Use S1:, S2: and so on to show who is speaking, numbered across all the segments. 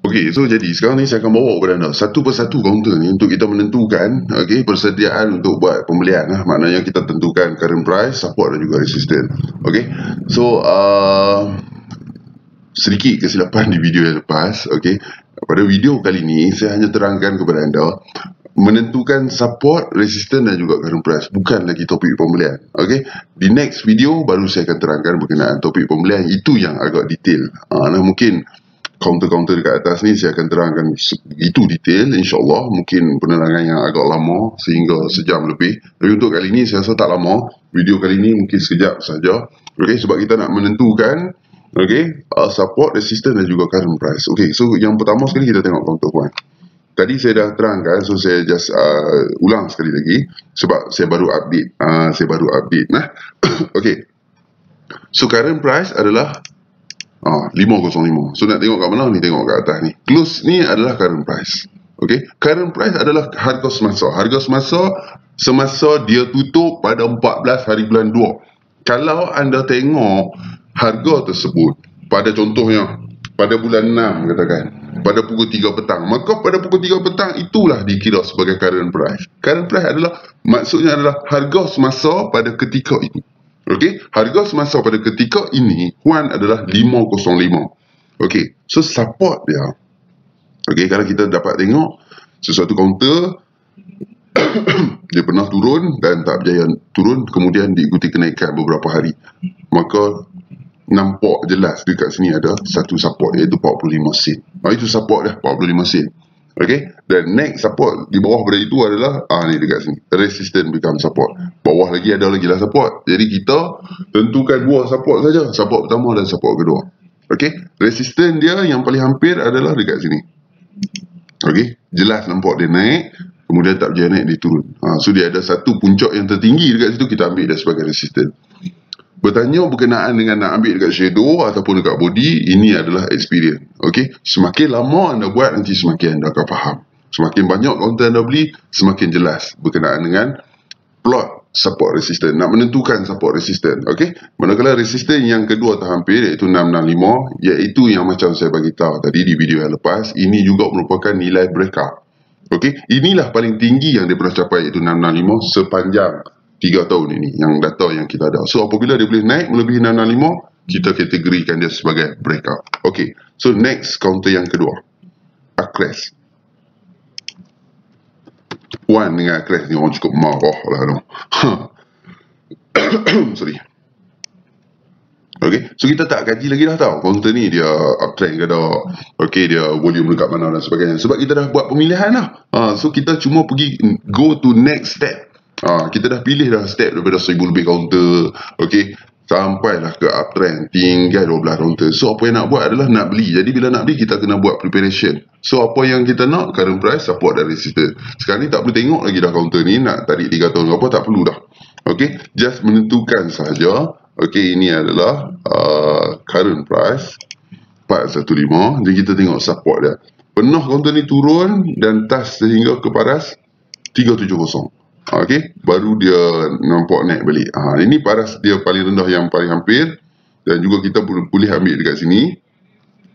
S1: Okey, so jadi sekarang ni saya akan bawa kepada anda satu persatu kaunter ni untuk kita menentukan persediaan untuk buat pembelian lah. Maknanya kita tentukan current price, support dan juga resistance. Okey. So sedikit kesilapan di video yang lepas. Okey. Pada video kali ni saya hanya terangkan kepada anda menentukan support, resistance dan juga current price, bukan lagi topik pembelian. Okey. Di next video baru saya akan terangkan berkenaan topik pembelian, itu yang agak detail. Nah mungkin counter-counter dekat atas ni saya akan terangkan itu detail, insyaAllah. Mungkin penerangan yang agak lama sehingga sejam lebih, tapi untuk kali ni saya rasa tak lama. Video kali ni mungkin sekejap saja. Okey, sebab kita nak menentukan support, resistance dan juga current price. Okey, so yang pertama sekali kita tengok counter point. Tadi saya dah terangkan, so saya just ulang sekali lagi sebab saya baru update. Okey, so current price adalah 505. So nak tengok kat mana ni? Tengok kat atas ni. Close ni adalah current price. Okey, current price adalah harga semasa. Harga semasa dia tutup pada 14 hari bulan 2. Kalau anda tengok harga tersebut pada contohnya pada bulan 6 katakan, pada pukul 3 petang, maka pada pukul 3 petang itulah dikira sebagai current price. Current price adalah, maksudnya adalah harga semasa pada ketika itu. Okey, harga semasa pada ketika ini Huan adalah 505. Okey, so support dia. Okey, kalau kita dapat tengok sesuatu counter dia pernah turun dan tak berjaya turun, kemudian diikuti kenaikan beberapa hari, maka nampak jelas dekat sini ada satu support iaitu 45 sen. Itu support dah, 45 sen. Okey, dan next support di bawah pada itu adalah ni dekat sini, resistance become support. Bawah lagi ada lagi lah support. Jadi kita tentukan dua support saja, support pertama dan support kedua. Okey, resistance dia yang paling hampir adalah dekat sini. Okey, jelas nampak dia naik, kemudian tak berjaya naik, dia turun. So dia ada satu puncak yang tertinggi dekat situ, kita ambil dia sebagai resistance. Bertanya berkenaan dengan nak ambil dekat shadow ataupun dekat body, ini adalah experience. Okey, semakin lama anda buat, nanti semakin anda akan faham. Semakin banyak counter anda beli, semakin jelas berkenaan dengan plot support resistance, nak menentukan support resistance. Okey, manakala resistance yang kedua terhampir iaitu 665, iaitu yang macam saya bagi tahu tadi di video yang lepas, ini juga merupakan nilai breakout. Okey, inilah paling tinggi yang dia pernah capai, iaitu 665 sepanjang 3 tahun ini, yang data yang kita ada. So apabila dia boleh naik melebihi 665, kita kategorikan dia sebagai breakout. Okey, so next counter yang kedua, Acres. Wan dengan Acres ni orang cukup marah lah no. Sorry. Okey, so kita tak kaji lagi dah tahu counter ni dia uptrend ke tak. Okey, dia volume dekat mana dan sebagainya, sebab kita dah buat pemilihan dah. So kita cuma pergi go to next step. Kita dah pilih dah step daripada 1000 lebih counter. Okey, sampailah ke uptrend, tinggal 12 counter. So apa yang nak buat adalah nak beli. Jadi bila nak beli, kita kena buat preparation. So apa yang kita nak, current price, support dan resistance. Sekarang ni tak perlu tengok lagi dah counter ni nak tarik 3 tahun ke apa, tak perlu dah. Okey, just menentukan saja. Okey, ini adalah current price 415. Jadi kita tengok support dia. Pernah counter ni turun dan touch sehingga ke paras 370. Okey, baru dia nampak naik balik. Ini paras dia paling rendah yang paling hampir, dan juga kita boleh ambil dekat sini.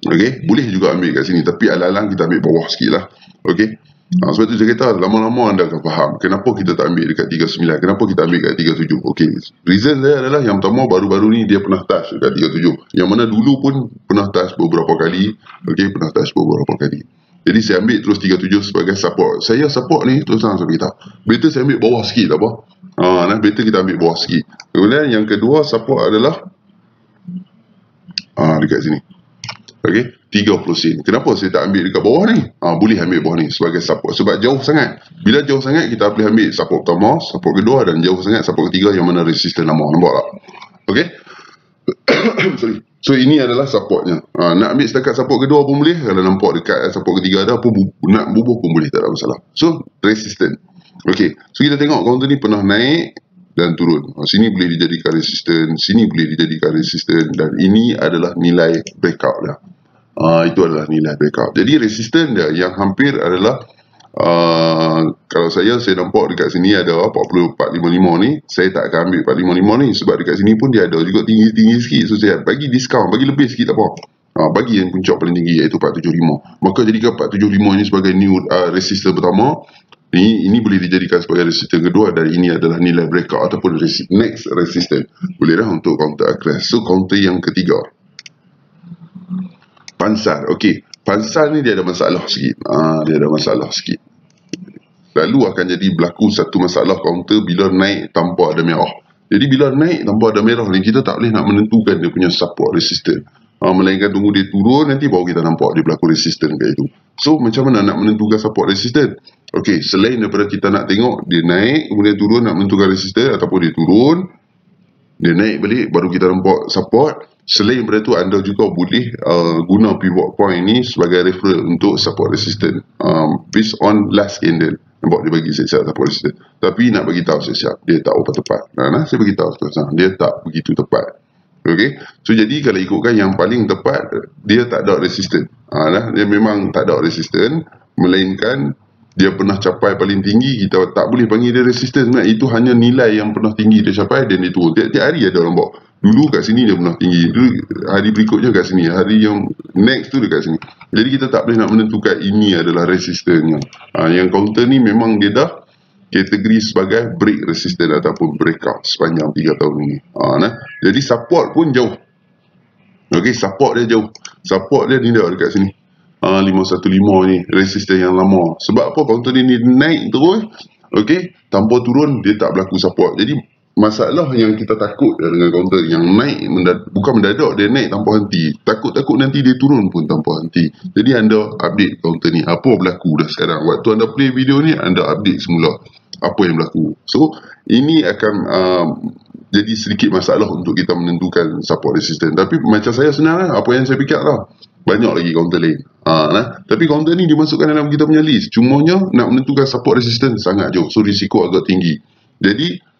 S1: Okey, boleh juga ambil dekat sini, tapi alang-alang kita ambil bawah sikit lah. Okey, sebab tu saya kata lama-lama anda akan faham kenapa kita tak ambil dekat 39, kenapa kita ambil dekat 37. Okey, reason saya adalah yang pertama, baru-baru ni dia pernah touch dekat 37, yang mana dulu pun pernah touch beberapa kali. Okey, pernah touch beberapa kali. Jadi saya ambil terus 37 sebagai support. Saya support ni terus terang saya beritahu, better saya ambil bawah sikit tak apa. Better kita ambil bawah sikit. Kemudian yang kedua support adalah dekat sini. Okey, 30 sen. Kenapa saya tak ambil dekat bawah ni? Boleh ambil bawah ni sebagai support sebab jauh sangat. Bila jauh sangat, kita boleh ambil support pertama, support kedua, dan jauh sangat support ketiga yang mana resistance lama. Nampak tak? Okey. Sorry. So ini adalah supportnya. Nak ambil setakat support kedua pun boleh. Kalau nampak dekat support ketiga ada pun, nak bubuh pun boleh, tak ada masalah. So resistance. Okey, so kita tengok counter ni pernah naik dan turun. Sini boleh dijadikan resistance, sini boleh dijadikan resistance, dan ini adalah nilai breakout dah. Itu adalah nilai breakout. Jadi resistance dia yang hampir adalah Kalau saya nampak dekat sini ada 40455 ni, saya tak akan ambil 455 ni sebab dekat sini pun dia ada juga tinggi-tinggi sikit. So saya bagi diskaun, bagi lebih sikit tak apa. Bagi yang puncak paling tinggi iaitu 475. Maka jadikan 475 ini sebagai new resistor pertama. Ini boleh dijadikan sebagai resistor kedua, dan ini adalah nilai breakout ataupun next resistor. Boleh dah untuk counter crash. So counter yang ketiga, pansar. Okey, pansar ni dia ada masalah sikit. Dia ada masalah sikit. Lalu akan jadi berlaku satu masalah counter bila naik tanpa ada merah. Jadi bila naik tanpa ada merah ni, kita tak boleh nak menentukan dia punya support resistance. Melainkan tunggu dia turun, nanti baru kita nampak dia berlaku resistance kat itu. So macam mana nak menentukan support resistance? Okey, selain daripada kita nak tengok dia naik kemudian turun, nak menentukan resistance, ataupun dia turun dia naik balik baru kita nampak support. Selain daripada itu, anda juga boleh guna pivot point ni sebagai referral untuk support resistance, based on last candle. Nampak dia bagi siap-siap support resistance, tapi nak bagi tahu siap-siap dia tak apa tepat. Saya bagi tahu dia tak begitu tepat. Okey, so jadi kalau ikutkan yang paling tepat, dia tak ada resistance. Dia memang tak ada resistance, melainkan dia pernah capai paling tinggi. Kita tak boleh panggil dia resistance. Itu hanya nilai yang pernah tinggi dia capai dan dia turun. Tiap hari ada orang bawa. Dulu kat sini dia pernah tinggi, dulu hari berikutnya kat sini, hari yang next tu dekat sini. Jadi kita tak boleh nak menentukan ini adalah resistance. Yang counter ni memang dia dah kategori sebagai break resistance ataupun breakout sepanjang 3 tahun ini. Jadi support pun jauh. Okey, support dia jauh. Support dia ni dah dekat sini. 515 ni resistance yang lama. Sebab apa? Counter ni naik terus. Okey, tanpa turun dia tak berlaku support. Jadi masalah yang kita takut dengan counter yang naik bukan mendadak, dia naik tanpa henti. Takut nanti dia turun pun tanpa henti. Jadi anda update counter ni, apa berlaku dah sekarang. Waktu anda play video ni, anda update semula apa yang berlaku. So ini akan jadi sedikit masalah untuk kita menentukan support resistance. Tapi macam saya senang lah, apa yang saya fikir lah, banyak lagi counter lain. Tapi counter ni dimasukkan dalam kita punya list. Cumanya nak menentukan support resistance sangat jauh, so risiko agak tinggi. Jadi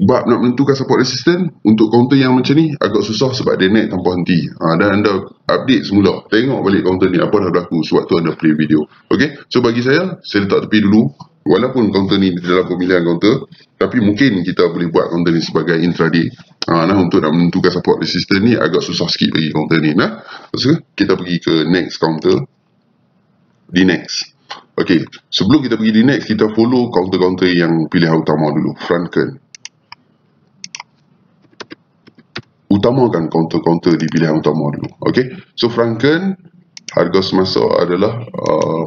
S1: bab nak menentukan support resistance untuk counter yang macam ni agak susah sebab dia naik tanpa henti. Dan anda update semula, tengok balik counter ni apa dah berlaku sewaktu anda play video. Okay, so bagi saya letak tepi dulu. Walaupun counter ni dalam pemilihan counter, tapi mungkin kita boleh buat counter ni sebagai intraday. Untuk nak menentukan support resistance ni agak susah sikit bagi counter ni. So kita pergi ke next counter, di next. Okay, sebelum kita pergi di next, kita follow counter-counter yang pilihan utama dulu. Franken. Utamakan counter-counter di pilihan utama dulu. Okay, so Franken harga semasa adalah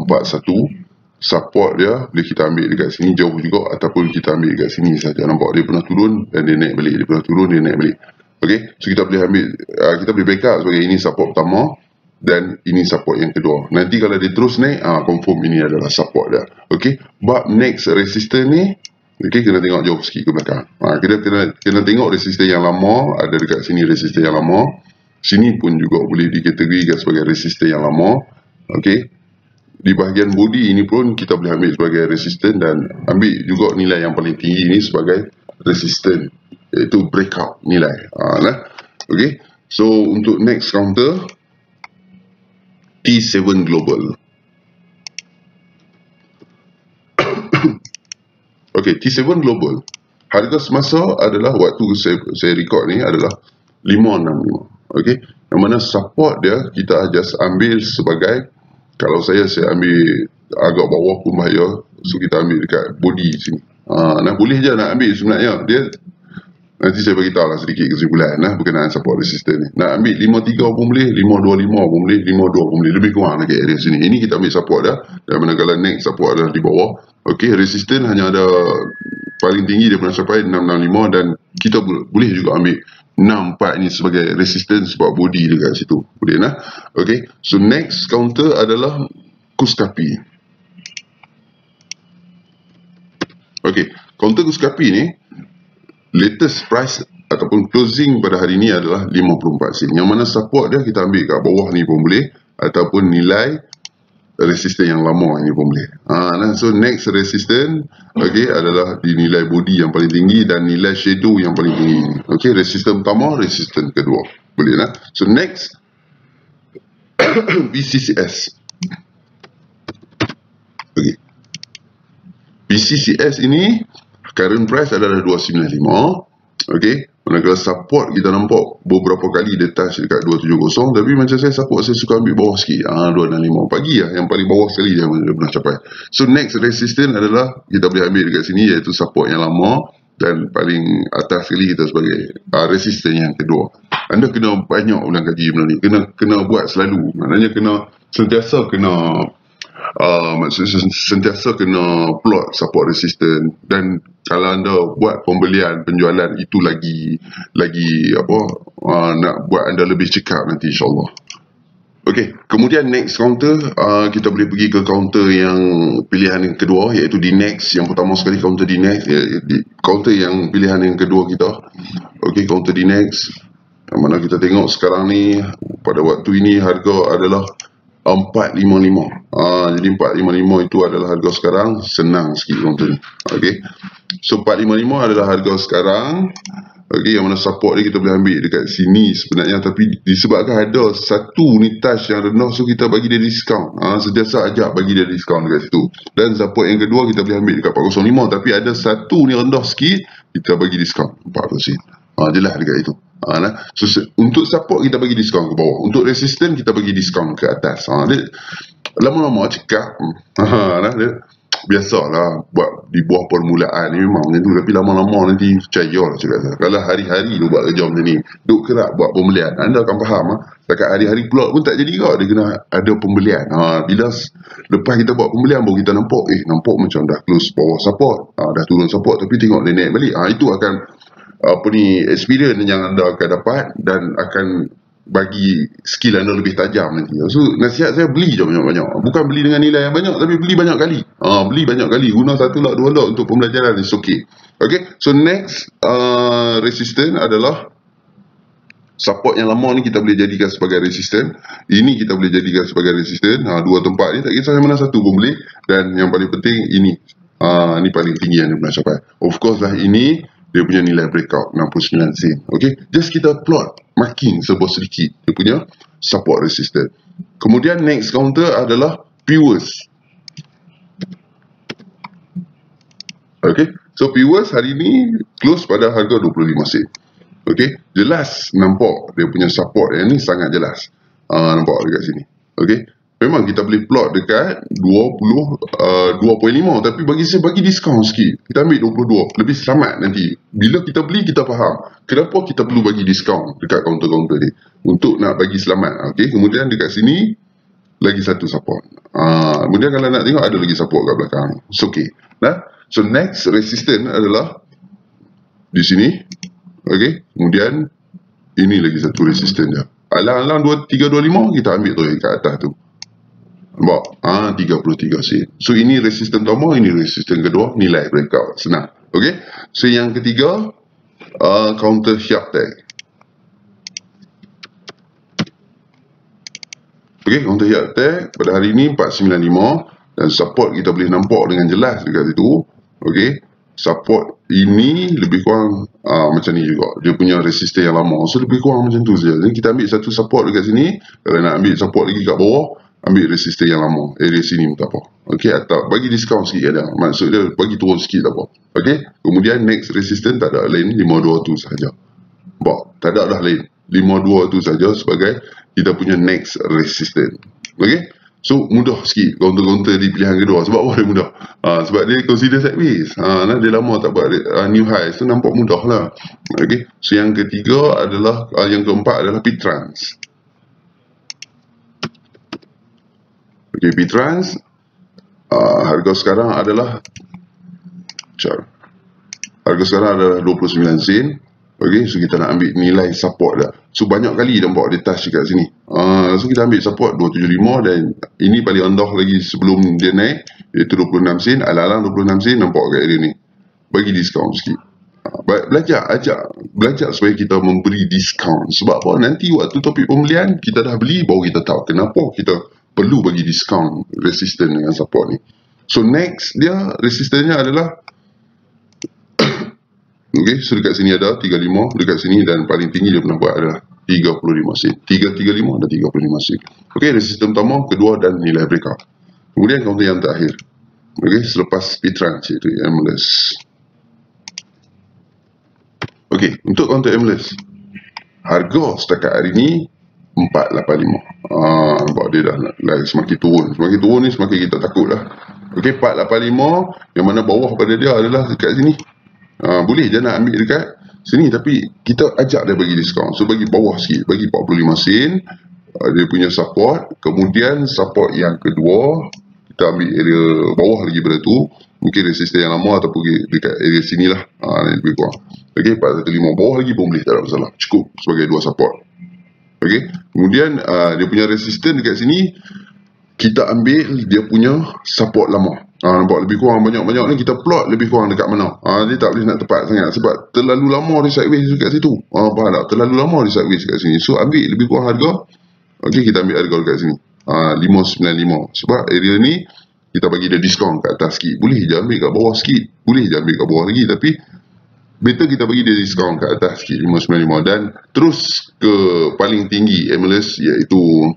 S1: 41. Support dia boleh kita ambil dekat sini jauh juga, ataupun kita ambil dekat sini saja. Nampak dia pernah turun dan dia naik balik, dia pernah turun, dia naik balik. Okay, so kita boleh ambil, kita boleh backup sebagai ini support pertama dan ini support yang kedua. Nanti kalau dia terus naik, confirm ini adalah support dia. Okay, bab next resistance ni, okay, kena tengok jauh sikit ke belakang. Kita kena tengok resistance yang lama. Ada dekat sini resistance yang lama, sini pun juga boleh dikategorikan sebagai resistance yang lama. Okay, di bahagian body ini pun kita boleh ambil sebagai resistance dan ambil juga nilai yang paling tinggi ini sebagai resistance, iaitu breakout nilai. Okay, so untuk next counter T7 Global. Okay, T7 Global harga semasa adalah waktu saya record ni adalah 565. Okay, yang mana support dia kita just ambil sebagai, kalau saya ambil agak bawah pun bahaya, so kita ambil dekat body sini. Boleh je nak ambil sebenarnya. Dia nanti saya bagi tahu lah sedikit kesimpulan berkenaan support resistance ni. Nak ambil 53 pun boleh, 525 pun boleh, 52 pun boleh, lebih kurang lagi area sini. Ini kita ambil support dah. Dan manakala next support adalah di bawah. Okey, resistance hanya ada paling tinggi dia pernah capai 665, dan kita boleh juga ambil 64 ni sebagai resistance sebab body dekat situ. Boleh lah. Okay, so next counter adalah Kuskapi. Okay, counter Kuskapi ni latest price ataupun closing pada hari ni adalah 54 sen. Yang mana support dia kita ambil kat bawah ni pun boleh, ataupun nilai resistance yang lama ini pun boleh. So next resistance, okay, adalah di nilai body yang paling tinggi dan nilai shadow yang paling tinggi. Okay, resistance pertama, resistance kedua. Boleh lah. So next BCCS. Okay. PCCS ini current price adalah 295. Okay, manakala support kita nampak beberapa kali dia touch dekat 270, tapi macam saya support saya suka ambil bawah sikit, 265 pagi lah yang paling bawah sekali dia pernah capai. So next resistance adalah kita boleh ambil dekat sini, iaitu support yang lama, dan paling atas sekali kita sebagai resistance yang kedua. Anda kena banyak ulang kaji benda ni, kena buat selalu, maknanya kena sentiasa kena sentiasa kena plot support resistance. Dan kalau anda buat pembelian penjualan itu lagi nak buat anda lebih cekap nanti insyaAllah. Okey, kemudian next counter, kita boleh pergi ke counter yang pilihan yang kedua, iaitu DNEX. Yang pertama sekali counter DNEX, counter yang pilihan yang kedua kita. Okey, counter DNEX, yang mana kita tengok sekarang ni pada waktu ini harga adalah 455. Jadi 455 itu adalah harga sekarang, senang sikit counter ni. Okey, so 455 adalah harga sekarang. Okey, yang mana support dia kita boleh ambil dekat sini sebenarnya, tapi disebabkan ada satu ni touch yang rendah, so kita bagi dia diskaun. Sentiasa ajak bagi dia diskaun dekat situ. Dan support yang kedua kita boleh ambil dekat 405, tapi ada satu ni rendah sikit, kita bagi diskaun 4%. Jelas dekat itu. So untuk support kita bagi diskaun ke bawah, untuk resistance kita bagi diskaun ke atas. Dia lama-lama cekap. Dia biasalah buat di buah permulaan ni memang macam tu, tapi lama-lama nanti percaya lah cakap saya. Kalau hari-hari tu buat kerja macam ni, duk kerak buat pembelian, anda akan faham. Setakat hari-hari plot pun tak jadi kau, dia kena ada pembelian. Bila lepas kita buat pembelian baru kita nampak, nampak macam dah close bawah support, dah turun support, tapi tengok dia naik balik. Itu akan experience yang anda akan dapat, dan akan bagi skill anda lebih tajam nanti. So nasihat saya, beli je banyak-banyak. Bukan beli dengan nilai yang banyak, tapi beli banyak kali. Beli banyak kali, guna 1 lot 2 lot untuk pembelajaran, is okay. Okay, so next resistance adalah support yang lama ni kita boleh jadikan sebagai resistance. Ini kita boleh jadikan sebagai resistance. Dua tempat ni tak kisah yang mana satu pun boleh. Dan yang paling penting ini, ni paling tinggi yang dia pernah capai. Of course lah, ini dia punya nilai breakout 69 sen. Okay, just kita plot marking sebuah sedikit dia punya support resistance. Kemudian next counter adalah Pewers. Okay, so Pewers hari ni close pada harga 25 sen. Okay, jelas nampak dia punya support yang ni sangat jelas. Nampak dekat sini. Okay, memang kita boleh plot dekat 2.5, tapi bagi saya bagi diskaun sikit. Kita ambil 22, lebih selamat nanti. Bila kita beli kita faham kenapa kita perlu bagi diskaun dekat counter-counter ni, untuk nak bagi selamat. Okey, kemudian dekat sini lagi satu support. Kemudian kalau nak tengok ada lagi support kat belakang. It's okay. So next resistance adalah di sini. Okey, kemudian ini lagi satu resistance dia. Alang-alang 2325 kita ambil tu kat atas tu. Nampak? 33 sen. So ini resistance pertama, ini resistance kedua, nilai breakout. Senang. Okay. So yang ketiga, counter Sharp Tag. Okay, counter Sharp Tag pada hari ini 495, dan support kita boleh nampak dengan jelas dekat situ. Okay, support ini lebih kurang macam ni juga. Dia punya resistance yang lama, so lebih kurang macam tu saja. Jadi kita ambil satu support dekat sini. Kalau nak ambil support lagi kat bawah, ambil resistance yang lama, area sini tak apa. Okey, atau bagi diskaun sikit ada. Maksud dia bagi turun sikit tak apa. Okey, kemudian next resistance tak ada lain, 52 tu sahaja. Tak ada dah lain. 52 tu sahaja sebagai kita punya next resistance. Okey, so mudah sikit counter-counter di pilihan kedua. Sebab apa dia mudah? Sebab dia consider sideways. Dia lama tak buat new high, so nampak mudah lah. Okey, so yang ketiga adalah, yang keempat adalah Pitrans. Okay, Pitrans, harga sekarang adalah adalah 29 sen. Okay, so kita nak ambil nilai support dah. So banyak kali nampak dia touch kat sini. So kita ambil support 275, dan ini paling rendah lagi sebelum dia naik, iaitu 26 sen. Alang-alang 26 sen nampak kat area ni. Bagi diskaun sikit. Belajar supaya kita memberi diskaun. Sebab apa? Nanti waktu topik pembelian kita dah beli, baru kita tahu kenapa kita perlu bagi diskaun resistance dengan support ni. So next dia resistance-nya adalah okay, so dekat sini ada 35, dekat sini, dan paling tinggi dia pernah buat adalah 35 sen. 335 dan 35 sen. Okay, resistance pertama, kedua, dan nilai breakout. Kemudian counter yang terakhir, Okey, selepas Pitran iaitu Amelus. Okey, untuk counter Amelus, harga setakat hari ni 485. Nampak dia dah semakin turun. Semakin turun ni semakin kita takut lah. Okey, 485 yang mana bawah pada dia adalah dekat sini. Boleh je nak ambil dekat sini, tapi kita ajak dia bagi diskaun. So bagi bawah sikit, bagi 45 sen. Dia punya support. Kemudian support yang kedua, kita ambil area bawah lagi pada tu. Mungkin resisten yang lama ataupun dekat area sini lah. Lebih kurang. Okey, 415 bawah lagi pun boleh, tak ada masalah. Cukup sebagai dua support. Okey, kemudian dia punya resisten dekat sini, kita ambil dia punya support lama. Nampak lebih kurang banyak-banyak ni kita plot lebih kurang dekat mana. Dia tak boleh nak tepat sangat sebab terlalu lama dia sideways dekat situ. Faham tak? Terlalu lama dia sideways dekat sini. So ambil lebih kurang harga. Okey, kita ambil harga dekat sini. 595. Sebab area ni kita bagi dia diskaun kat atas sikit. Boleh je ambil kat bawah sikit. Boleh je ambil kat bawah lagi, tapi better kita bagi dia diskaun kat atas sikit, 595. Dan terus ke paling tinggi Amelus iaitu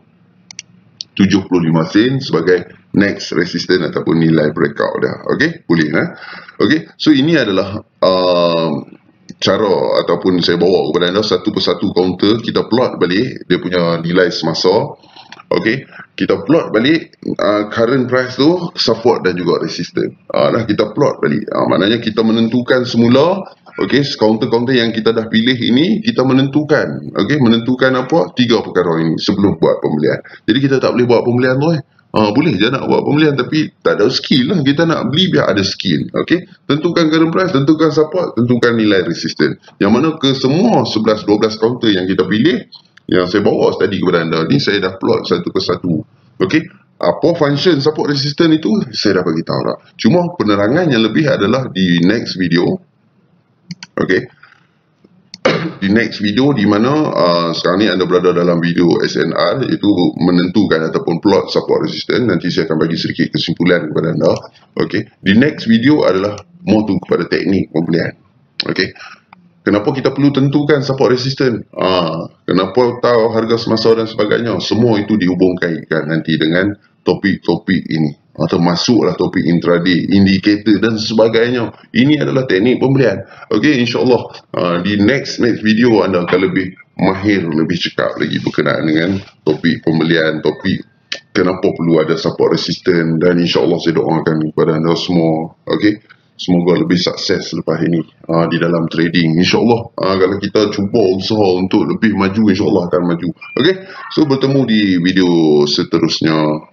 S1: 75 sen sebagai next resistance ataupun nilai breakout dah. Okey, boleh okey, so ini adalah cara ataupun saya bawa kepada anda satu persatu counter. Kita plot balik dia punya nilai semasa. Okey, kita plot balik current price tu, support dan juga resistance. Dah kita plot balik. Maknanya kita menentukan semula. Okey, counter-counter yang kita dah pilih ini, kita menentukan. Okey, menentukan apa? 3 perkara ini sebelum buat pembelian. Jadi kita tak boleh buat pembelian tu. Boleh je nak buat pembelian, tapi tak ada skill lah. Kita nak beli biar ada skill. Okey, tentukan current price, tentukan support, tentukan nilai resistance. Yang mana ke semua 11-12 counter yang kita pilih, yang saya bawa tadi kepada anda ni, saya dah plot satu persatu. Okey, apa function support resistance itu saya dah bagi tahu dah. Cuma penerangan yang lebih adalah di next video. Okey, di next video di mana sekarang ni anda berada dalam video SNR, iaitu menentukan ataupun plot support resistance. Nanti saya akan bagi sedikit kesimpulan kepada anda. Okey, di next video adalah more tu kepada teknik pembelian. Okey, kenapa kita perlu tentukan support resistance? Kenapa tahu harga semasa dan sebagainya? Semua itu dihubungkan nanti dengan topik-topik ini. Termasuklah topik intraday, indikator dan sebagainya. Ini adalah teknik pembelian. Okey, insyaAllah di next video anda akan lebih mahir, lebih cekap lagi berkenaan dengan topik pembelian, topik kenapa perlu ada support resistance, dan insyaAllah saya doakan kepada anda semua. Okey, semoga lebih sukses selepas ini di dalam trading. InsyaAllah kalau kita cuba usaha untuk lebih maju, insyaAllah akan maju. Okey, so bertemu di video seterusnya.